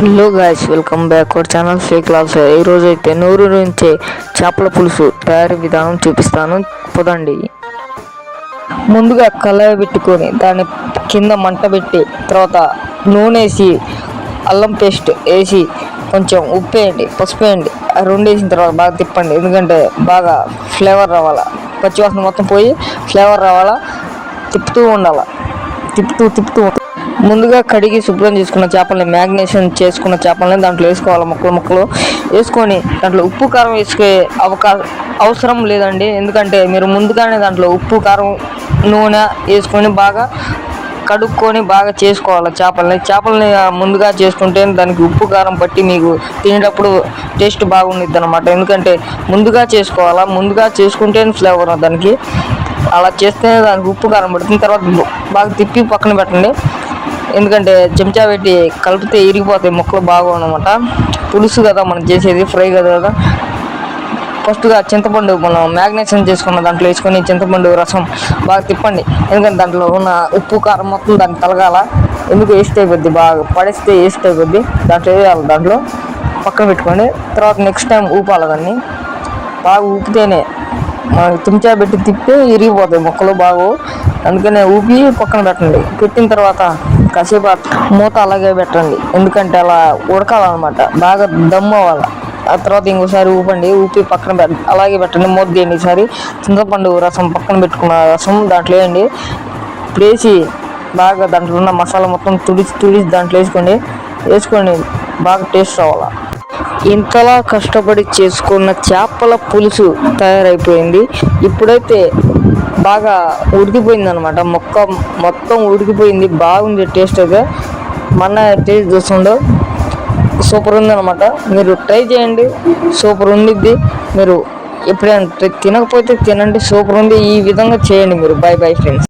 Hello guys, welcome back our channel fake logs. ఈరోజు అయితే నూరు నుంచి చేపల పులుసు తయారీ విధానం చూపిస్తాను. పదండి. ముందుగా కళాయి పెట్టుకొని దాని కింద మంట పెట్టి తర్వాత నూనె వేసి అల్లం పేస్ట్ వేసి కొంచెం ఉప్పు వేయండి, పసుపు వేయండి. ఆ రెండు వేసిన తర్వాత బాగా తిప్పండి, ఎందుకంటే బాగా ఫ్లేవర్ రావాలా, పచ్చివాసన మొత్తం పోయి ఫ్లేవర్ రావాలా. తిప్పుతూ ఉండాలా, తిప్పుతూ ముందుగా కడిగి శుభ్రం చేసుకున్న చేపల్ని, మ్యాగ్నేషన్ చేసుకున్న చేపల్ని దాంట్లో వేసుకోవాలి. ముక్కలు వేసుకొని దాంట్లో ఉప్పు కారం వేసుకే అవసరం లేదండి, ఎందుకంటే మీరు ముందుగానే దాంట్లో ఉప్పు కారం నూనె వేసుకొని బాగా కడుక్కొని బాగా చేసుకోవాలి. చేపల్ని ముందుగా చేసుకుంటే దానికి ఉప్పు కారం పట్టి మీకు తినేటప్పుడు టేస్ట్ బాగుండిద్ది అనమాట. ఎందుకంటే ముందుగా చేసుకోవాలా, ముందుగా చేసుకుంటే ఫ్లేవర్ దానికి. అలా చేస్తే దానికి ఉప్పు కారం పడుతుంది. తర్వాత బాగా తిప్పి పక్కన పెట్టండి, ఎందుకంటే చెంచా పెట్టి కలిపితే ఇరిగిపోతాయి ముక్కలు బాగోనమాట. పులుసు కదా మనం చేసేది, ఫ్రై కదా. ఫస్ట్గా చింతపండు మనం మ్యాగ్నేషన్ చేసుకున్న దాంట్లో వేసుకొని చింతపండు రసం బాగా తిప్పండి, ఎందుకంటే దాంట్లో ఉన్న ఉప్పు కారం మొత్తం దాన్ని తలగాల. ఎందుకు వేస్ట్ అయిపోద్ది, బాగా పడేస్తే వేస్ట్ అయిపోద్ది. దాంట్లో వేయాలి, దాంట్లో పక్కన పెట్టుకోండి. తర్వాత నెక్స్ట్ టైం ఊపాలి దాన్ని, బాగా ఊపితేనే చెంచా పెట్టి తిప్పి ఇరిగిపోతాయి ముక్కలు బాగు. అందుకనే ఊపి పక్కన పెట్టండి. పెట్టిన తర్వాత కాసేపు మూత అలాగే పెట్టండి, ఎందుకంటే అలా ఉడకాలన్నమాట, బాగా దమ్ము అవ్వాలి. ఆ తర్వాత ఇంకోసారి ఊపండి, ఊపి పక్కన అలాగే పెట్టండి. మూత తీయండి. ఈసారి చింతపండు రసం పక్కన పెట్టుకున్న రసం దాంట్లో వేయండి. ఇప్పుడు వేసి బాగా దాంట్లో ఉన్న మసాలా మొత్తం తుడిచి దాంట్లో వేసుకొని బాగా టేస్ట్ రావాలి. ఇంతలా కష్టపడి చేసుకున్న చేపల పులుసు తయారైపోయింది. ఇప్పుడైతే బాగా ఉడికిపోయింది అనమాట, మొత్తం ఉడికిపోయింది. బాగుంది టేస్ట్ అయితే, మన టేస్ట్ చూస్తుండో సూపర్ ఉంది అనమాట. మీరు ట్రై చేయండి, సూపర్ ఉండిద్ది. మీరు ఎప్పుడైనా తినకపోతే తినండి, సూపర్ ఉంది. ఈ విధంగా చేయండి మీరు. Bye friends.